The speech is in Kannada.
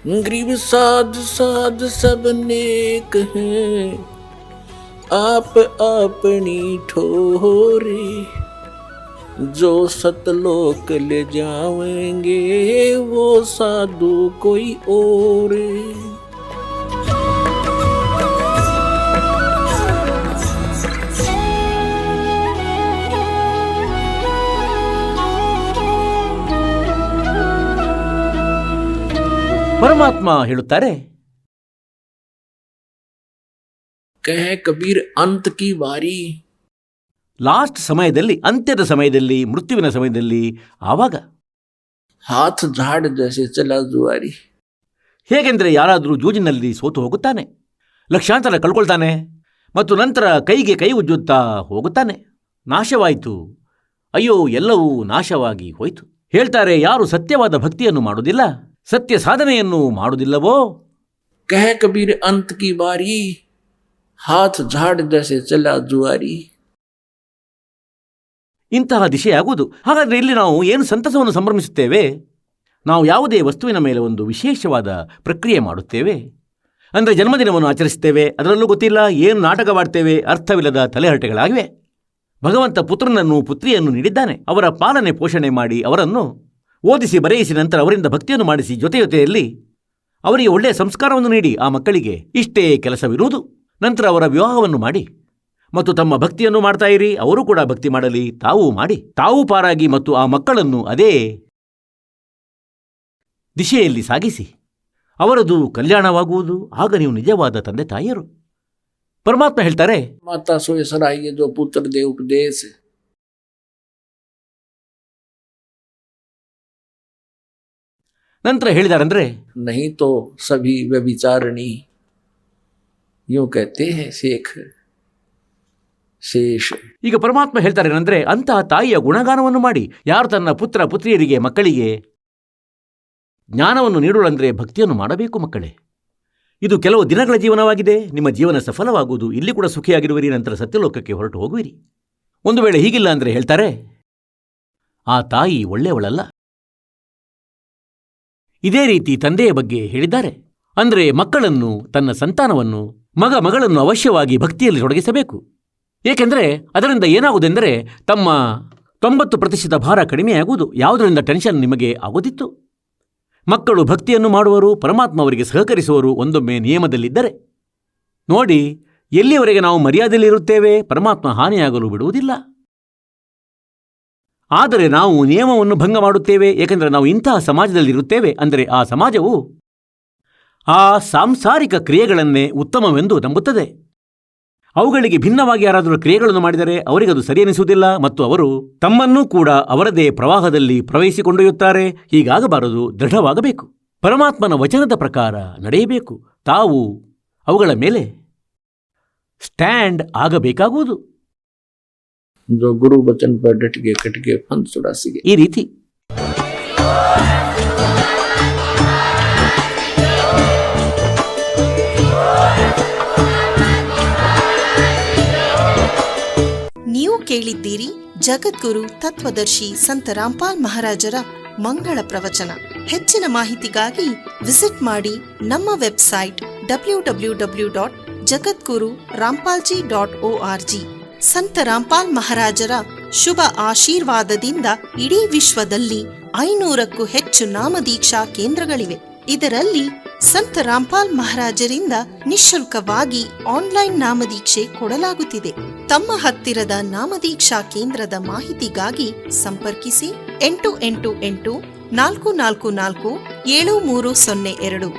गरीब साध साध सब नेक हैं, आप अपनी ठोरी, जो सतलोक ले जाएंगे वो साधु कोई और। ಪರಮಾತ್ಮ ಹೇಳುತ್ತಾರೆ, कह कबीर अंत की बारी, ಲಾಸ್ಟ್ ಸಮಯದಲ್ಲಿ, ಅಂತ್ಯದ ಸಮಯದಲ್ಲಿ, ಮೃತ್ಯುವಿನ ಸಮಯದಲ್ಲಿ, ಆವಾಗ हाथ झाड़ जैसे चला जुआरी, ಹೇಗೆಂದರೆ ಯಾರಾದರೂ ಜೂಜಿನಲ್ಲಿ ಸೋತು ಹೋಗುತ್ತಾನೆ, ಲಕ್ಷಾಂತರ ಕಳ್ಕೊಳ್ತಾನೆ ಮತ್ತು ನಂತರ ಕೈಗೆ ಕೈ ಉಜ್ಜುತ್ತಾ ಹೋಗುತ್ತಾನೆ. ನಾಶವಾಯಿತು, ಅಯ್ಯೋ ಎಲ್ಲವೂ ನಾಶವಾಗಿ ಹೋಯಿತು. ಹೇಳ್ತಾರೆ, ಯಾರು ಸತ್ಯವಾದ ಭಕ್ತಿಯನ್ನು ಮಾಡುವುದಿಲ್ಲ, ಸತ್ಯ ಸಾಧನೆಯನ್ನು ಮಾಡುವುದಿಲ್ಲವೋ, कह कबीर अंत की बारी, हाथ झाड़ जैसे चला जुआरी. ಇಂತಹ ದಿಶೆಯಾಗುವುದು. ಹಾಗಾದರೆ ಇಲ್ಲಿ ನಾವು ಏನು ಸಂತಸವನ್ನು ಸಂಭ್ರಮಿಸುತ್ತೇವೆ? ನಾವು ಯಾವುದೇ ವಸ್ತುವಿನ ಮೇಲೆ ಒಂದು ವಿಶೇಷವಾದ ಪ್ರಕ್ರಿಯೆ ಮಾಡುತ್ತೇವೆ. ಅಂದರೆ ಜನ್ಮದಿನವನ್ನು ಆಚರಿಸುತ್ತೇವೆ, ಅದರಲ್ಲೂ ಗೊತ್ತಿಲ್ಲ ಏನು ನಾಟಕವಾಡ್ತೇವೆ, ಅರ್ಥವಿಲ್ಲದ ತಲೆಹರಟೆಗಳಾಗಿವೆ. ಭಗವಂತ ಪುತ್ರನನ್ನು ಪುತ್ರಿಯನ್ನು ನೀಡಿದ್ದಾನೆ, ಅವರ ಪಾಲನೆ ಪೋಷಣೆ ಮಾಡಿ ಅವರನ್ನು ಓದಿಸಿ ಬರೆಯಿಸಿ ನಂತರ ಅವರಿಂದ ಭಕ್ತಿಯನ್ನು ಮಾಡಿಸಿ ಜೊತೆಯಲ್ಲಿ ಅವರಿಗೆ ಒಳ್ಳೆಯ ಸಂಸ್ಕಾರವನ್ನು ನೀಡಿ ಆ ಮಕ್ಕಳಿಗೆ ಇಷ್ಟೇ ಕೆಲಸವಿರುವುದು. ನಂತರ ಅವರ ವಿವಾಹವನ್ನು ಮಾಡಿ ಮತ್ತು ತಮ್ಮ ಭಕ್ತಿಯನ್ನು ಮಾಡ್ತಾ ಇರಿ, ಅವರು ಕೂಡ ಭಕ್ತಿ ಮಾಡಲಿ, ತಾವೂ ಮಾಡಿ, ತಾವೂ ಪಾರಾಗಿ ಮತ್ತು ಆ ಮಕ್ಕಳನ್ನು ಅದೇ ದಿಶೆಯಲ್ಲಿ ಸಾಗಿಸಿ ಅವರದು ಕಲ್ಯಾಣವಾಗುವುದು. ಆಗ ನೀವು ನಿಜವಾದ ತಂದೆ ತಾಯಿಯರು. ಪರಮಾತ್ಮ ಹೇಳ್ತಾರೆ, माता सोए सराइए जो पुत्र दे उपदेश, ನಂತರ ಹೇಳಿದಾರಂದ್ರೆ, नहीं तो सभी व्यभिचारिणी, यूं कहते हैं शेख ಶೇಷ. ಈಗ ಪರಮಾತ್ಮ ಹೇಳ್ತಾರೆ ಏನಂದ್ರೆ, ಅಂತಹ ತಾಯಿಯ ಗುಣಗಾನವನ್ನು ಮಾಡಿ, ಯಾರು ತನ್ನ ಪುತ್ರ ಪುತ್ರಿಯರಿಗೆ ಮಕ್ಕಳಿಗೆ ಜ್ಞಾನವನ್ನು ನೀಡುವಂದ್ರೆ ಭಕ್ತಿಯನ್ನು ಮಾಡಬೇಕು. ಮಕ್ಕಳೇ, ಇದು ಕೆಲವು ದಿನಗಳ ಜೀವನವಾಗಿದೆ, ನಿಮ್ಮ ಜೀವನ ಸಫಲವಾಗುವುದು, ಇಲ್ಲಿ ಕೂಡ ಸುಖಿಯಾಗಿರುವಿರಿ, ನಂತರ ಸತ್ಯಲೋಕಕ್ಕೆ ಹೊರಟು ಹೋಗುವಿರಿ. ಒಂದು ವೇಳೆ ಹೀಗಿಲ್ಲ ಅಂದರೆ ಹೇಳ್ತಾರೆ, ಆ ತಾಯಿ ಒಳ್ಳೆಯವಳಲ್ಲ. ಇದೇ ರೀತಿ ತಂದೆಯ ಬಗ್ಗೆ ಹೇಳಿದ್ದಾರೆ. ಅಂದರೆ ಮಕ್ಕಳನ್ನು, ತನ್ನ ಸಂತಾನವನ್ನು, ಮಗಳನ್ನು ಅವಶ್ಯವಾಗಿ ಭಕ್ತಿಯಲ್ಲಿ ತೊಡಗಿಸಬೇಕು. ಏಕೆಂದರೆ ಅದರಿಂದ ಏನಾಗುವುದೆಂದರೆ ತಮ್ಮ 90% ಭಾರ ಕಡಿಮೆಯಾಗುವುದು. ಯಾವುದರಿಂದ ಟೆನ್ಷನ್ ನಿಮಗೆ ಆಗೋದಿತ್ತು. ಮಕ್ಕಳು ಭಕ್ತಿಯನ್ನು ಮಾಡುವರು, ಪರಮಾತ್ಮ ಅವರಿಗೆ ಸಹಕರಿಸುವರು, ಒಂದೊಮ್ಮೆ ನಿಯಮದಲ್ಲಿದ್ದರೆ. ನೋಡಿ, ಎಲ್ಲಿಯವರೆಗೆ ನಾವು ಮರ್ಯಾದೆಯಲ್ಲಿರುತ್ತೇವೆ, ಪರಮಾತ್ಮ ಹಾನಿಯಾಗಲು ಬಿಡುವುದಿಲ್ಲ. ಆದರೆ ನಾವು ನಿಯಮವನ್ನು ಭಂಗ ಮಾಡುತ್ತೇವೆ, ಏಕೆಂದರೆ ನಾವು ಇಂತಹ ಸಮಾಜದಲ್ಲಿರುತ್ತೇವೆ. ಅಂದರೆ ಆ ಸಮಾಜವು ಆ ಸಾಂಸಾರಿಕ ಕ್ರಿಯೆಗಳನ್ನೇ ಉತ್ತಮವೆಂದು ನಂಬುತ್ತದೆ. ಅವುಗಳಿಗೆ ಭಿನ್ನವಾಗಿ ಯಾರಾದರೂ ಕ್ರಿಯೆಗಳನ್ನು ಮಾಡಿದರೆ ಅವರಿಗದು ಸರಿಯೆನಿಸುವುದಿಲ್ಲ ಮತ್ತು ಅವರು ತಮ್ಮನ್ನೂ ಕೂಡ ಅವರದೇ ಪ್ರವಾಹದಲ್ಲಿ ಪ್ರವೇಶಿಸಿಕೊಂಡೊಯ್ಯುತ್ತಾರೆ. ಹೀಗಾಗಬಾರದು, ದೃಢವಾಗಬೇಕು, ಪರಮಾತ್ಮನ ವಚನದ ಪ್ರಕಾರ ನಡೆಯಬೇಕು, ತಾವು ಅವುಗಳ ಮೇಲೆ ಸ್ಟ್ಯಾಂಡ್ ಆಗಬೇಕಾಗುವುದು. जो गुरु वचन पर डट के कट के फंद चौरासी ಈ ರೀತಿ ನೀವು ಕೇಳಿದ್ದೀರಿ ಜಗದ್ಗುರು ತತ್ವದರ್ಶಿ ಸಂತ ರಾಮ್ಪಾಲ್ ಮಹಾರಾಜರ ಮಂಗಳ ಪ್ರವಚನ. ಹೆಚ್ಚಿನ ಮಾಹಿತಿಗಾಗಿ ವಿಸಿಟ್ ಮಾಡಿ ನಮ್ಮ ವೆಬ್ಸೈಟ್ www.jagadguru-rampalji.org. ಸಂತ ರಾಮ್ಪಾಲ್ ಮಹಾರಾಜರ ಶುಭ ಆಶೀರ್ವಾದದಿಂದ ಇಡೀ ವಿಶ್ವದಲ್ಲಿ 500ಕ್ಕೂ ಹೆಚ್ಚು ನಾಮದೀಕ್ಷಾ ಕೇಂದ್ರಗಳಿವೆ. ಇದರಲ್ಲಿ ಸಂತ ರಾಮ್ಪಾಲ್ ಮಹಾರಾಜರಿಂದ ನಿಶುಲ್ಕವಾಗಿ ಆನ್ಲೈನ್ ನಾಮದೀಕ್ಷೆ ಕೊಡಲಾಗುತ್ತಿದೆ. ತಮ್ಮ ಹತ್ತಿರದ ನಾಮದೀಕ್ಷಾ ಕೇಂದ್ರದ ಮಾಹಿತಿಗಾಗಿ ಸಂಪರ್ಕಿಸಿ 888 444 7302.